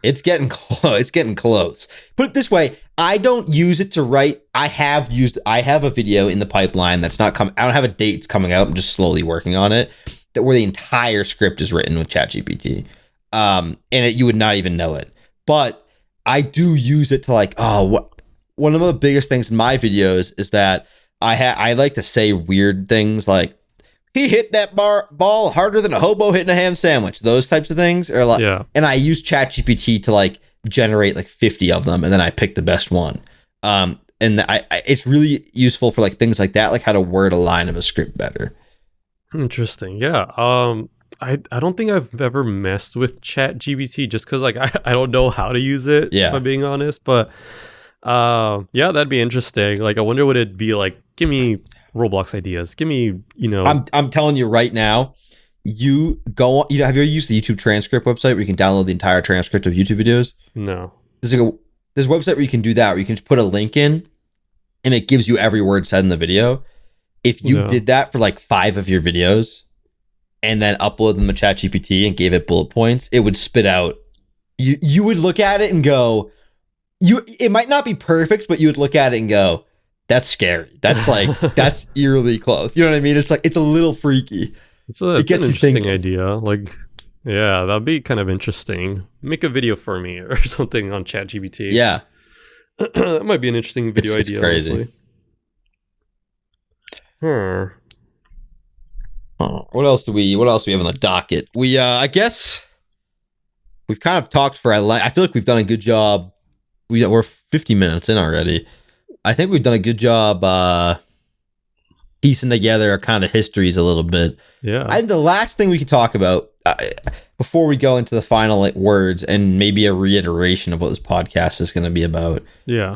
it's getting close. It's getting close. Put it this way, I don't use it to write. I have a video in the pipeline that's not coming. I don't have a date it's coming out. I'm just slowly working on it. That where the entire script is written with ChatGPT. And you would not even know it. But I do use it to like, one of the biggest things in my videos is that I like to say weird things like, he hit that ball harder than a hobo hitting a ham sandwich. Those types of things are like, and I use ChatGPT to like generate like 50 of them, and then I pick the best one. And it's really useful for like things like that, like how to word a line of a script better. Interesting. Yeah. I don't think I've ever messed with ChatGPT just because like I don't know how to use it. Yeah. If I'm being honest, but yeah, that'd be interesting. Like, I wonder what it'd be like. Give me Roblox ideas. Give me, I'm telling you right now, you go on, have you ever used the YouTube transcript website where you can download the entire transcript of YouTube videos? No. There's a website where you can do that, where you can just put a link in and it gives you every word said in the video. If you did that for like 5 of your videos and then upload them to ChatGPT and gave it bullet points, it would spit out. You would look at it and go, it might not be perfect, but you would look at it and go, that's scary. That's like, that's eerily close. You know what I mean? It's like, it's a little freaky. It's an interesting idea. Like, yeah, that'd be kind of interesting. Make a video for me or something on ChatGPT. Yeah. That might be an interesting video idea. It's crazy. Honestly. What else do we have on the docket? I guess we've kind of talked for, I feel like we've done a good job. We're 50 minutes in already. I think we've done a good job piecing together our kind of histories a little bit. Yeah. I think the last thing we could talk about before we go into the final words and maybe a reiteration of what this podcast is going to be about. Yeah.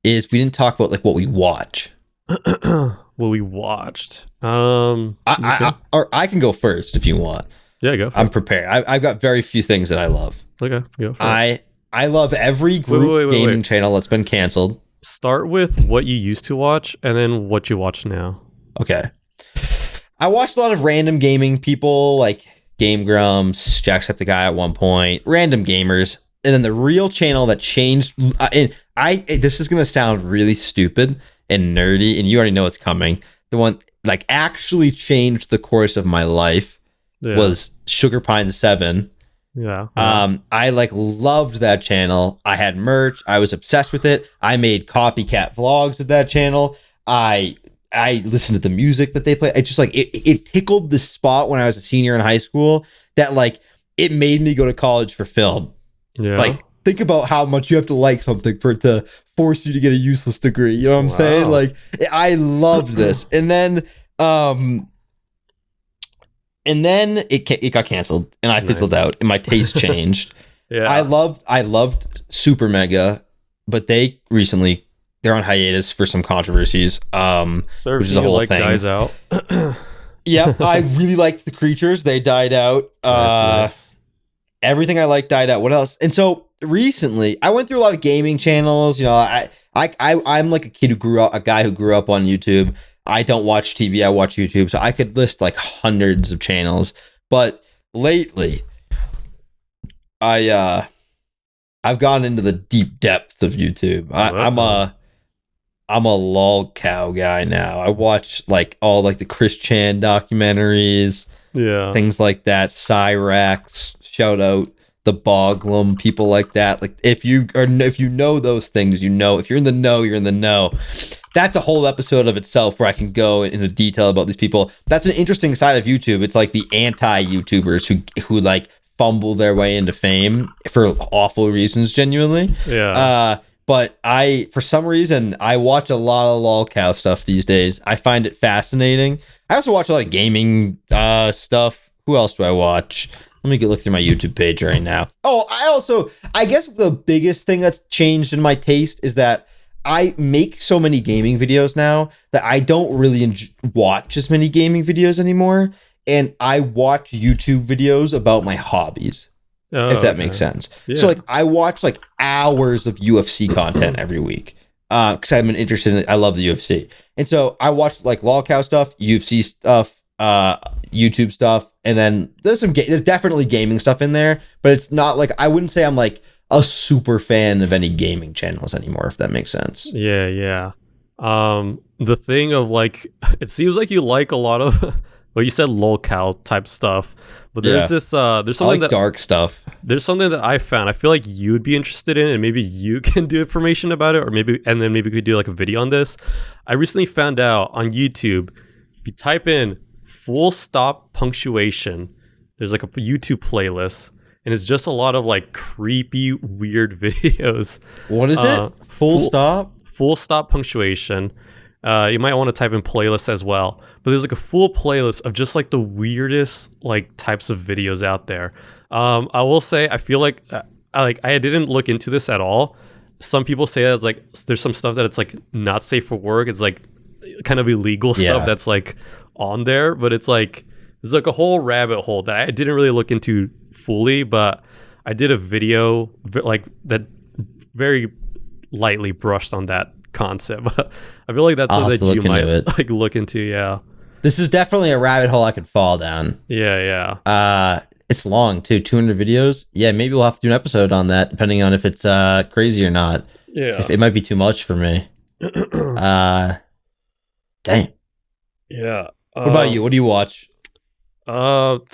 Is we didn't talk about like what we watch. What we watched. Okay. I can go first if you want. Yeah, go. I'm prepared. I've got very few things that I love. Okay, go for it. I love every group gaming channel that's been canceled. Start with what you used to watch and then what you watch now. Okay. I watched a lot of random gaming people like Game Grumps, Jacksepticeye at one point, random gamers. And then the real channel that changed, this is going to sound really stupid and nerdy, and you already know it's coming. The one like actually changed the course of my life was Sugar Pine 7. Yeah. I like loved that channel. I had merch. I was obsessed with it. I made copycat vlogs of that channel. I listened to the music that they play. It just like it tickled the spot when I was a senior in high school that like it made me go to college for film. Yeah. Like think about how much you have to like something for it to force you to get a useless degree. You know what I'm saying? Like I loved this. And then it got canceled and I fizzled out and my taste changed. Yeah. I loved Super Mega, but they're on hiatus for some controversies. Which is a whole thing. Dies out. Yeah, I really liked the creatures. They died out. Nice. Everything I liked died out. What else? And so recently, I went through a lot of gaming channels. You know, I'm like a guy who grew up on YouTube. I don't watch TV. I watch YouTube. So I could list like hundreds of channels. But lately, I've gone into the deep depth of YouTube. I'm a lol cow guy now. I watch like all like the Chris Chan documentaries. Yeah. Things like that. Cyrax, shout out the Boglum, people like that. Like if you know those things, you know. If you're in the know, you're in the know. That's a whole episode of itself where I can go into detail about these people. That's an interesting side of YouTube. It's like the anti-YouTubers who like fumble their way into fame for awful reasons, genuinely. Yeah. But for some reason, I watch a lot of lolcow stuff these days. I find it fascinating. I also watch a lot of gaming stuff. Who else do I watch? Let me look through my YouTube page right now. Oh, I guess the biggest thing that's changed in my taste is that I make so many gaming videos now that I don't really watch as many gaming videos anymore. and I watch YouTube videos about my hobbies, if that makes sense. Yeah. So like I watch like hours of UFC content every week because I'm interested in it. I love the UFC. And so I watch like lolcow stuff, UFC stuff, YouTube stuff, and then there's definitely gaming stuff in there, but it's not like, I wouldn't say I'm like a super fan of any gaming channels anymore, if that makes sense. Yeah. The thing of like, it seems like you like a lot of, well, you said lolcow type stuff, but there's this, there's something I like that dark stuff. There's something that I found. I feel like you'd be interested in, and maybe you can do information about it, or maybe we could do like a video on this. I recently found out on YouTube, if you type in full stop punctuation, there's like a YouTube playlist, and it's just a lot of like creepy, weird videos. What is it? Full stop? Full stop punctuation. You might want to type in playlists as well, but there's like a full playlist of just like the weirdest like types of videos out there. I will say, I feel like I didn't look into this at all. Some people say that it's like there's some stuff that it's like not safe for work. It's like kind of illegal stuff that's like on there, but it's like there's like a whole rabbit hole that I didn't really look into fully. But I did a video like that very lightly brushed on that concept. I feel like that's something that you might like look into. Yeah, this is definitely a rabbit hole I could fall down. Yeah. It's long too, 200 videos. Yeah, maybe we'll have to do an episode on that, depending on if it's crazy or not. Yeah, it might be too much for me. Dang. Yeah. What about you? What do you watch? So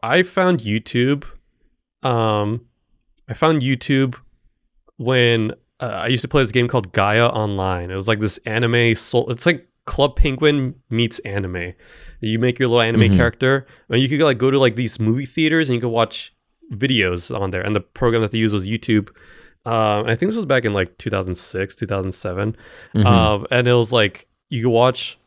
I found YouTube. When I used to play this game called Gaia Online. It was like this anime. It's like Club Penguin meets anime. You make your little anime character, and you could like go to like these movie theaters and you could watch videos on there. And the program that they used was YouTube. And I think this was back in like 2006, 2007. And it was like you could watch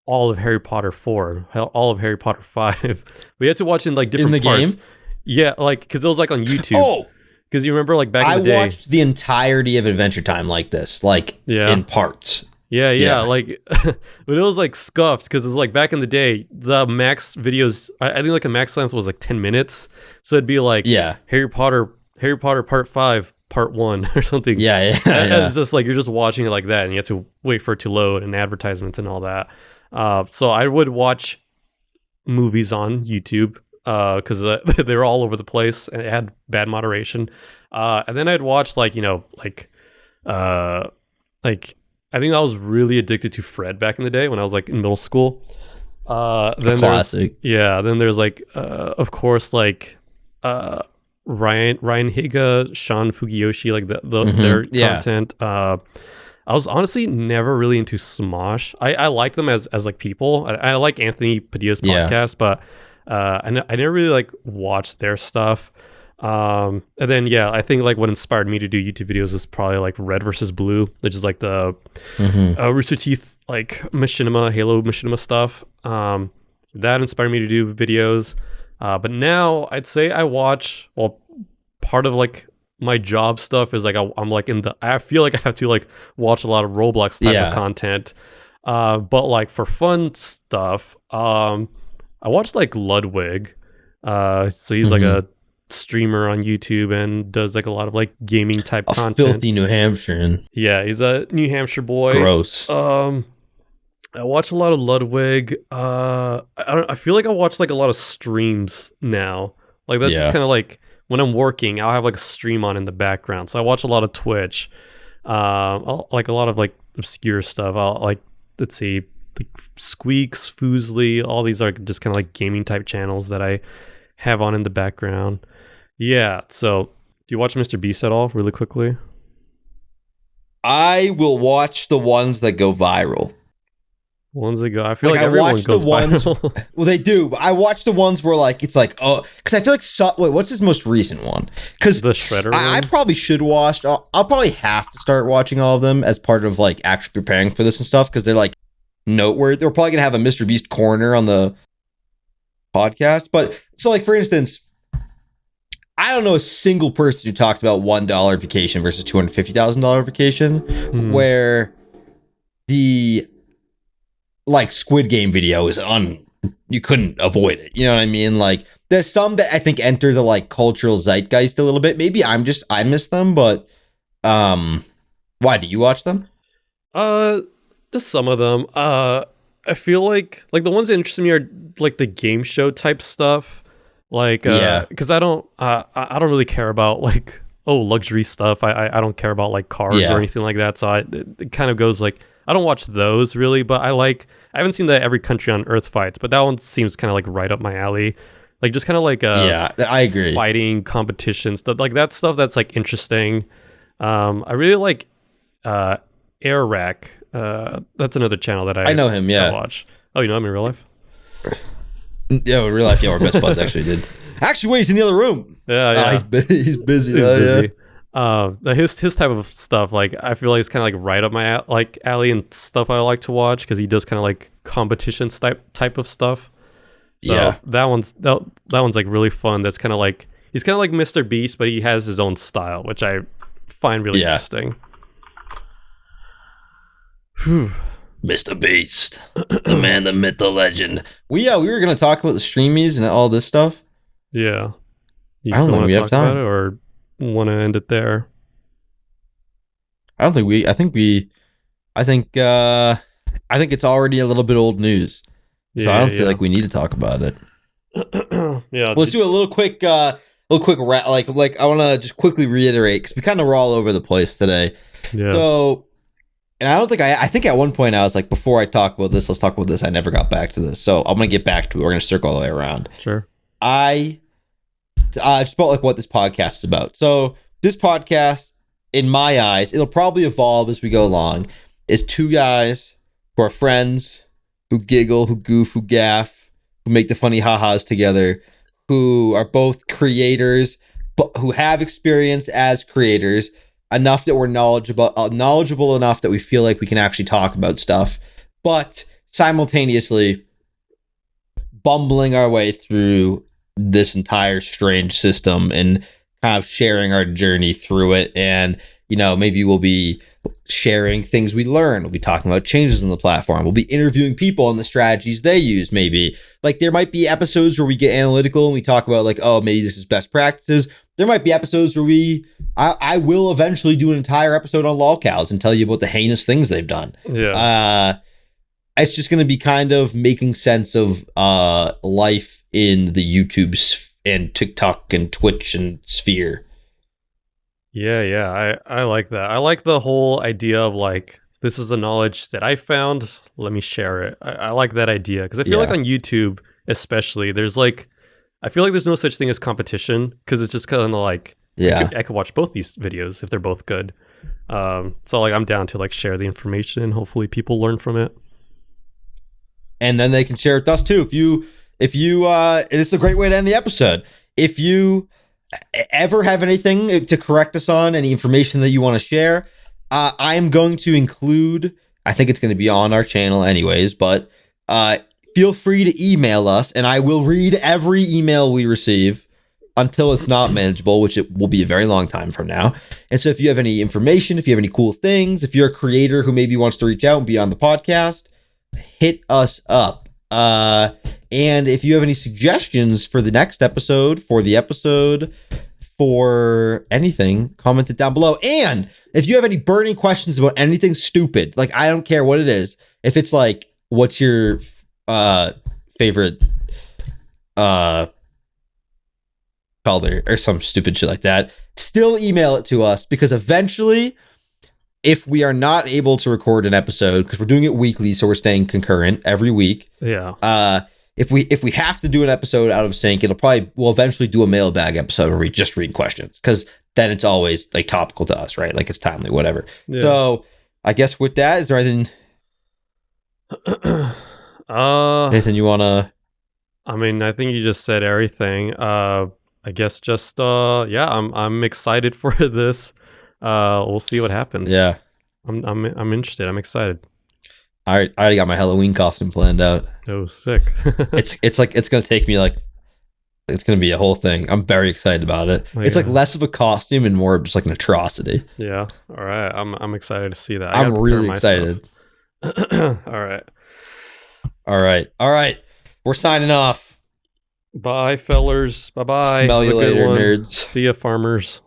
all of Harry Potter 4, all of Harry Potter 5. We had to watch in like different parts. Game? Yeah, like because it was like on YouTube. Oh, because you remember like back in the day, I watched the entirety of Adventure Time like this, like in parts. Yeah. Like, but it was like scuffed because it's like back in the day, the max videos, I think like a max length was like 10 minutes. So it'd be like, Harry Potter Part 5, Part 1 or something. Yeah. And it's just like, you're just watching it like that, and you have to wait for it to load and advertisements and all that. So I would watch movies on YouTube because they were all over the place and it had bad moderation. And then I'd watch like, I think I was really addicted to Fred back in the day when I was like in middle school. Then classic. Then there's like, of course, like Ryan Higa, Sean Fugiyoshi, like their content. I was honestly never really into Smosh. I like them as like people. I like Anthony Padilla's podcast, but I never really like watched their stuff. And then I think like what inspired me to do YouTube videos is probably like Red versus Blue, which is like the Rooster Teeth like Halo Machinima stuff. That inspired me to do videos. But now I'd say I watch, well, part of like my job stuff is like I'm like I feel like I have to like watch a lot of Roblox type of content. But like for fun stuff, I watched like Ludwig. So he's like a streamer on YouTube and does like a lot of like gaming type content. Filthy New Hampshire. Yeah, he's a New Hampshire boy. Gross. I watch a lot of Ludwig. I feel like I watch like a lot of streams now. Like that's just kind of like when I'm working, I'll have like a stream on in the background. So I watch a lot of Twitch. I'll, like a lot of like obscure stuff. I'll like, let's see, like Squeaks, Foozly, all these are just kind of like gaming type channels that I have on in the background. Yeah, so do you watch Mr. Beast at all, really quickly? I will watch the ones that go viral. Ones that go, I feel like everyone goes viral. Well, they do, but I watch the ones where like it's like, oh, because I feel like wait, what's his most recent one? Because the Shredder I probably should watch. I'll probably have to start watching all of them as part of like actually preparing for this and stuff because they're like noteworthy. They're probably gonna have a Mr. Beast corner on the podcast, but so like for instance, I don't know a single person who talked about $1 vacation versus $250,000 vacation, where the like Squid Game video is you couldn't avoid it. You know what I mean? Like there's some that I think enter the like cultural zeitgeist a little bit. Maybe I miss them, but why do you watch them? Just some of them. I feel like the ones that interest me are like the game show type stuff. Like, because I don't really care about like luxury stuff. I don't care about like cars or anything like that. So it kind of goes like I don't watch those really, but I haven't seen the Every Country on Earth Fights, but that one seems kind of like right up my alley. Like just kind of like I agree, fighting competitions, like that stuff that's like interesting. I really like Air Rack. That's another channel that I know him. Yeah, I watch. Oh, you know him in real life? Yeah, in real life, yeah, our best buds actually did. Actually, wait, he's in the other room. Yeah. He's busy. He's busy. His type of stuff, like I feel like it's kind of like right up my alley and stuff I like to watch because he does kind of like competition type of stuff. So that one's like really fun. That's kind of like he's kind of like Mr. Beast, but he has his own style, which I find really interesting. Mr. Beast, the man, the myth, the legend. We were gonna talk about the streamies and all this stuff. Yeah, I don't think we have time, or want to end it there. I think it's already a little bit old news, so I don't feel like we need to talk about it. Let's do a little quick like I want to just quickly reiterate because we kind of were all over the place today. Yeah. So. And I don't think I think at one point I was like, before I talk about this, let's talk about this. I never got back to this. So I'm going to get back to it. We're going to circle all the way around. Sure. I just felt like what this podcast is about. So this podcast, in my eyes, it'll probably evolve as we go along, is two guys who are friends, who giggle, who goof, who gaff, who make the funny ha-has together, who are both creators, but who have experience as creators, enough that we're knowledgeable enough that we feel like we can actually talk about stuff, but simultaneously bumbling our way through this entire strange system and kind of sharing our journey through it. And, you know, maybe we'll be sharing things we learn. We'll be talking about changes in the platform. We'll be interviewing people and the strategies they use. Maybe like there might be episodes where we get analytical and we talk about like, oh, maybe this is best practices. There might be episodes where I will eventually do an entire episode on lolcows and tell you about the heinous things they've done. Yeah. It's just going to be kind of making sense of life in the YouTube and TikTok and Twitch and sphere. Yeah. I like that. I like the whole idea of like, this is the knowledge that I found. Let me share it. I like that idea because I feel like on YouTube, especially, there's like, I feel like there's no such thing as competition because it's just kind of like, I could watch both these videos if they're both good. So like I'm down to like share the information and hopefully people learn from it. And then they can share it with us too. If you it's a great way to end the episode. If you ever have anything to correct us on, any information that you want to share, I'm going to include, I think it's going to be on our channel anyways, but feel free to email us and I will read every email we receive until it's not manageable, which it will be a very long time from now. And so if you have any information, if you have any cool things, if you're a creator who maybe wants to reach out and be on the podcast, hit us up. And if you have any suggestions for the next episode, for anything, comment it down below. And if you have any burning questions about anything stupid, like I don't care what it is, if it's like, what's your favorite color or some stupid shit like that, still email it to us, because eventually, if we are not able to record an episode, because we're doing it weekly, so we're staying concurrent every week. If we have to do an episode out of sync, we'll eventually do a mailbag episode where we just read questions, because then it's always like topical to us, right? Like it's timely, whatever. So I guess with that, is there anything anything you wanna? I mean, I think you just said everything. I guess just I'm excited for this. We'll see what happens. Yeah, I'm interested. I'm excited. I already got my Halloween costume planned out. Oh, sick. it's gonna take me it's gonna be a whole thing. I'm very excited about it. It's like less of a costume and more of just like an atrocity. Yeah. All right. I'm excited to see that. I'm really excited. All right. We're signing off. Bye, fellers. Bye bye. Smell you later, nerds. See ya, farmers.